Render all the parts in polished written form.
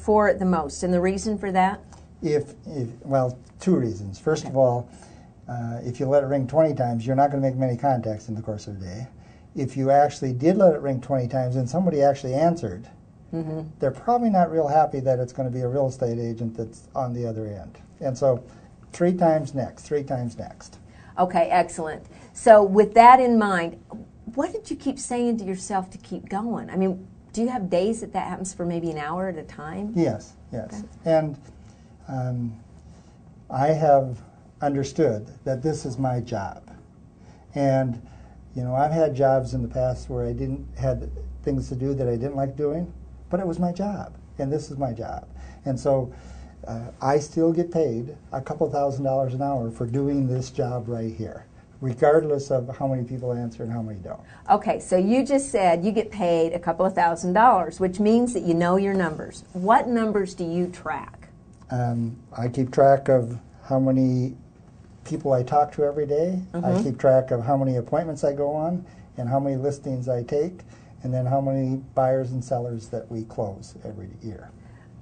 for it the most, and the reason for that? Well, two reasons. First of all, if you let it ring 20 times, you're not going to make many contacts in the course of the day. If you actually did let it ring 20 times and somebody actually answered, they're probably not real happy that it's going to be a real estate agent that's on the other end. And so 3 times next, 3 times next. Okay, excellent. So with that in mind, what did you keep saying to yourself to keep going? I mean, do you have days that happens for maybe an hour at a time? Yes, yes. Okay. And I have understood that this is my job. And, you know, I've had jobs in the past where I had things to do that I didn't like doing, but it was my job, and this is my job. And so I still get paid a couple $1,000s an hour for doing this job right here, regardless of how many people answer and how many don't. Okay, so you just said you get paid a couple of $1,000s, which means that you know your numbers. What numbers do you track? I keep track of how many people I talk to every day. I keep track of how many appointments I go on and how many listings I take, and then how many buyers and sellers that we close every year.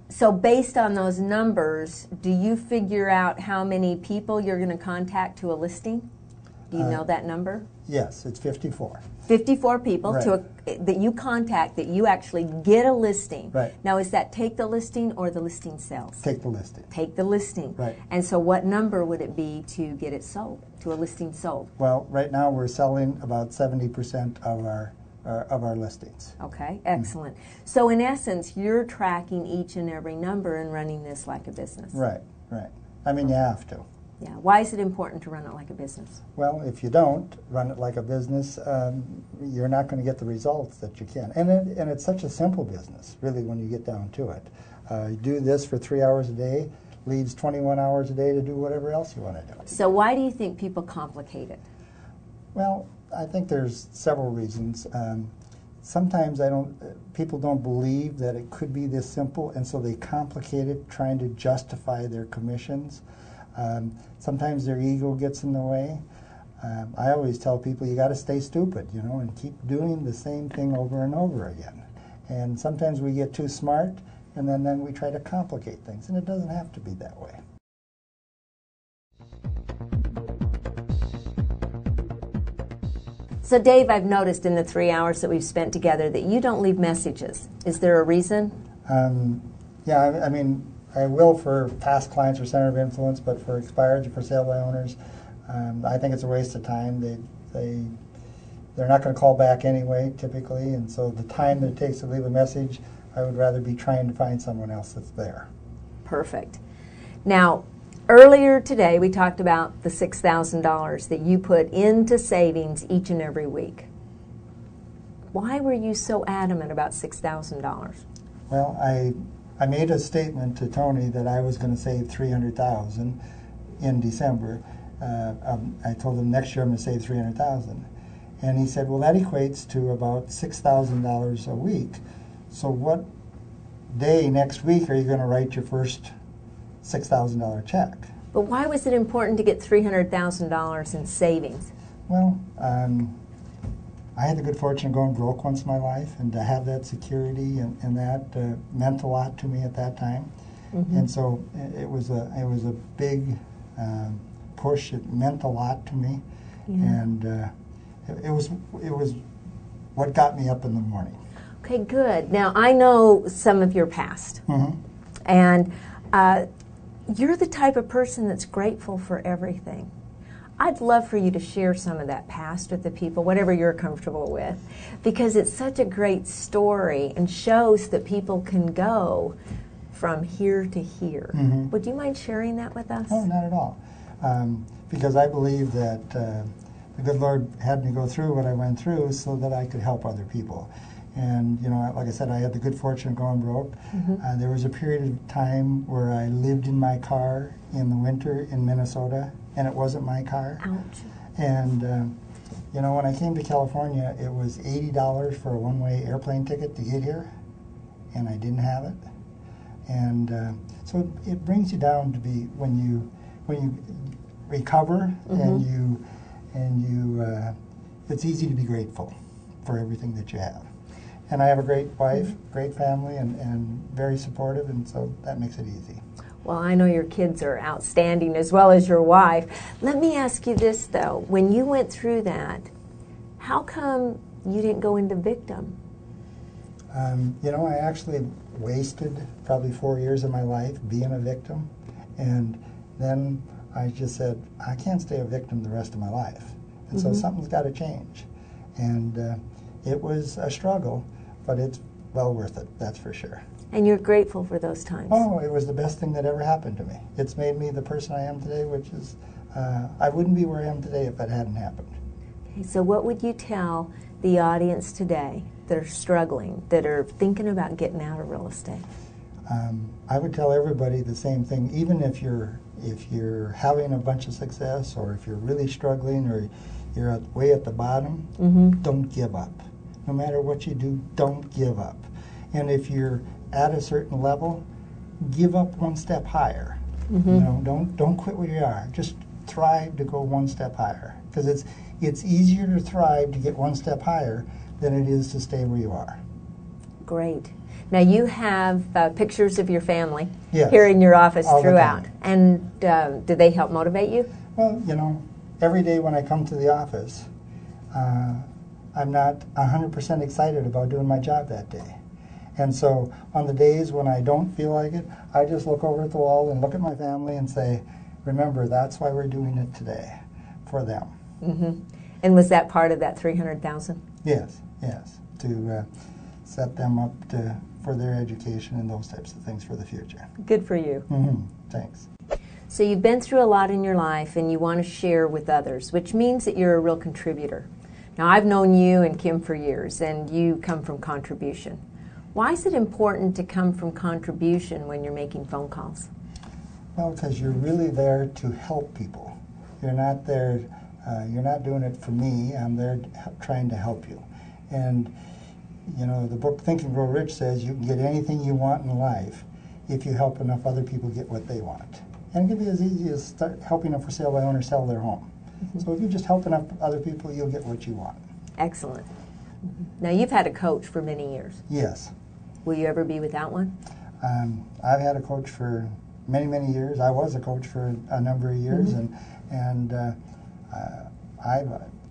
So based on those numbers, do you figure out how many people you're going to contact to a listing? Do you know that number? Yes, it's 54. 54 people Right. that you contact, that you actually get a listing. Right. Now, is that take the listing or the listing sells? Take the listing. Take the listing. Right. And so what number would it be to get it sold, to a listing sold? Well, right now we're selling about 70% of our listings. Okay, excellent. So in essence, you're tracking each and every number and running this like a business. Right, right. I mean, you have to. Yeah. Why is it important to run it like a business? Well, if you don't run it like a business, you're not going to get the results that you can. And it's such a simple business, really, when you get down to it. You do this for 3 hours a day, leaves 21 hours a day to do whatever else you want to do. So why do you think people complicate it? Well, I think there's several reasons. Sometimes people don't believe that it could be this simple, and so they complicate it, trying to justify their commissions. Sometimes their ego gets in the way. I always tell people you got to stay stupid, you know, and keep doing the same thing over and over again. And sometimes we get too smart, and then we try to complicate things, and it doesn't have to be that way. So Dave, I've noticed in the 3 hours that we've spent together that you don't leave messages. Is there a reason? Yeah, I mean, I will for past clients or center of influence, but for expired or for sale by owners, I think it's a waste of time. They're not going to call back anyway, typically, and so the time that it takes to leave a message, I would rather be trying to find someone else that's there. Perfect. Now, earlier today we talked about the $6,000 that you put into savings each and every week. Why were you so adamant about $6,000? Well, I made a statement to Tony that I was going to save $300,000 in December. I told him next year I'm going to save $300,000, and he said, "Well, that equates to about $6,000 a week. So what day next week are you going to write your first $6,000 check?" But why was it important to get $300,000 in savings? Well, I had the good fortune of going broke once in my life, and to have that security and that meant a lot to me at that time. And so it was a big push. It meant a lot to me, and it was what got me up in the morning. Okay, good. Now I know some of your past, and you're the type of person that's grateful for everything. I'd love for you to share some of that past with the people, whatever you're comfortable with, because it's such a great story and shows that people can go from here to here. Would you mind sharing that with us? Oh, not at all. Because I believe that the good Lord had me go through what I went through so that I could help other people. And, you know, like I said, I had the good fortune of going broke. There was a period of time where I lived in my car in the winter in Minnesota, and it wasn't my car. Ouch. And, you know, when I came to California, it was $80 for a one-way airplane ticket to get here, and I didn't have it. And so it brings you down to be, when you recover and you it's easy to be grateful for everything that you have. And I have a great wife, great family, and very supportive, and so that makes it easy. Well, I know your kids are outstanding as well as your wife. Let me ask you this, though. When you went through that, how come you didn't go into victim? You know, I actually wasted probably 4 years of my life being a victim, and then I just said, I can't stay a victim the rest of my life. And so something's got to change. And it was a struggle, but it's well worth it, that's for sure. And you're grateful for those times? Oh, it was the best thing that ever happened to me. It's made me the person I am today, which is, I wouldn't be where I am today if it hadn't happened. Okay, so what would you tell the audience today that are struggling, that are thinking about getting out of real estate? I would tell everybody the same thing, even if you're having a bunch of success, or if you're really struggling, or you're way at the bottom, don't give up. No matter what you do, don't give up. And if you're at a certain level, give up one step higher. You know, don't quit where you are. Just thrive to go one step higher, because it's easier to thrive to get one step higher than it is to stay where you are. Great. Now you have pictures of your family Yes, here in your office all the throughout. time. And do they help motivate you? Well, you know, every day when I come to the office, I'm not 100% excited about doing my job that day. And so on the days when I don't feel like it, I just look over at the wall and look at my family and say, remember, that's why we're doing it today, for them. And was that part of that $300,000? Yes, yes, to set them up for their education and those types of things for the future. Good for you. Thanks. So you've been through a lot in your life and you want to share with others, which means that you're a real contributor. Now, I've known you and Kim for years, and you come from contribution. Why is it important to come from contribution when you're making phone calls? Well, because you're really there to help people. You're not there, you're not doing it for me, I'm there trying to help you. And, you know, the book Think and Grow Rich says you can get anything you want in life if you help enough other people get what they want. And it can be as easy as start helping a for sale by owner sell their home. So if you just help enough other people, you'll get what you want. Excellent. Now, you've had a coach for many years. Yes. Will you ever be without one? I've had a coach for many, many years. I was a coach for a number of years, and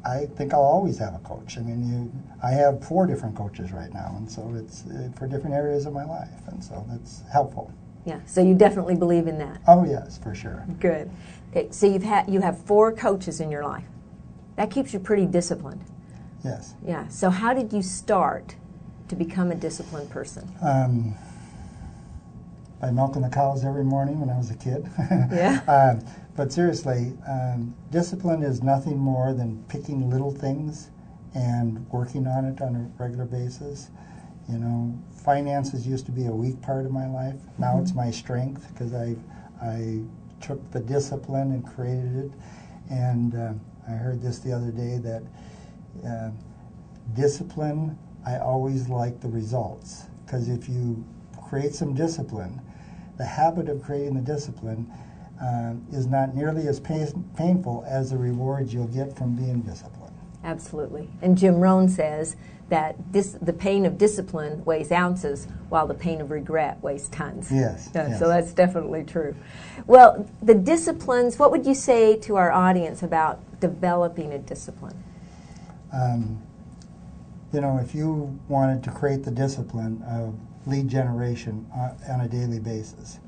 I think I'll always have a coach. I mean, I have 4 different coaches right now, and so it's for different areas of my life, and so that's helpful. Yeah, so you definitely believe in that. Oh yes, for sure. Good. Okay, so you have 4 coaches in your life. That keeps you pretty disciplined. Yes. Yeah. So how did you start to become a disciplined person? By milking the cows every morning when I was a kid. Yeah. But seriously, discipline is nothing more than picking little things and working on it on a regular basis. You know, finances used to be a weak part of my life. Now it's my strength, because I took the discipline and created it. And I heard this the other day, that discipline, I always like the results. Because if you create some discipline, the habit of creating the discipline is not nearly as painful as the rewards you'll get from being disciplined. Absolutely. And Jim Rohn says that the pain of discipline weighs ounces, while the pain of regret weighs tons. Yes, yes. So that's definitely true. Well, the disciplines, what would you say to our audience about developing a discipline? You know, if you wanted to create the discipline of lead generation on a daily basis,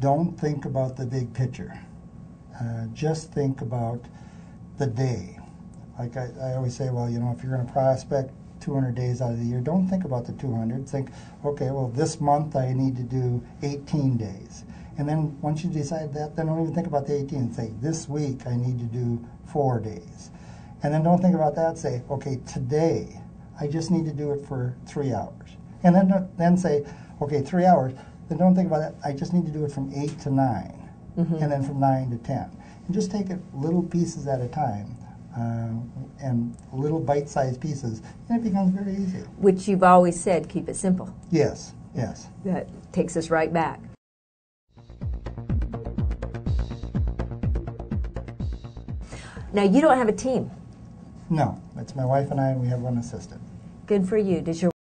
don't think about the big picture. Just think about the day. Like I always say, well, you know, if you're going to prospect 200 days out of the year, don't think about the 200. Think, okay, well, this month I need to do 18 days. And then once you decide that, then don't even think about the 18. Say, this week I need to do 4 days. And then don't think about that. Say, okay, today I just need to do it for 3 hours. And then say, okay, 3 hours. Then don't think about that. I just need to do it from 8 to 9, and then from 9 to 10. And just take it little pieces at a time, and little bite-sized pieces, and it becomes very easy. Which you've always said, keep it simple. Yes, yes. That takes us right back. Now, you don't have a team. No, it's my wife and I, and we have one assistant. Good for you. Does your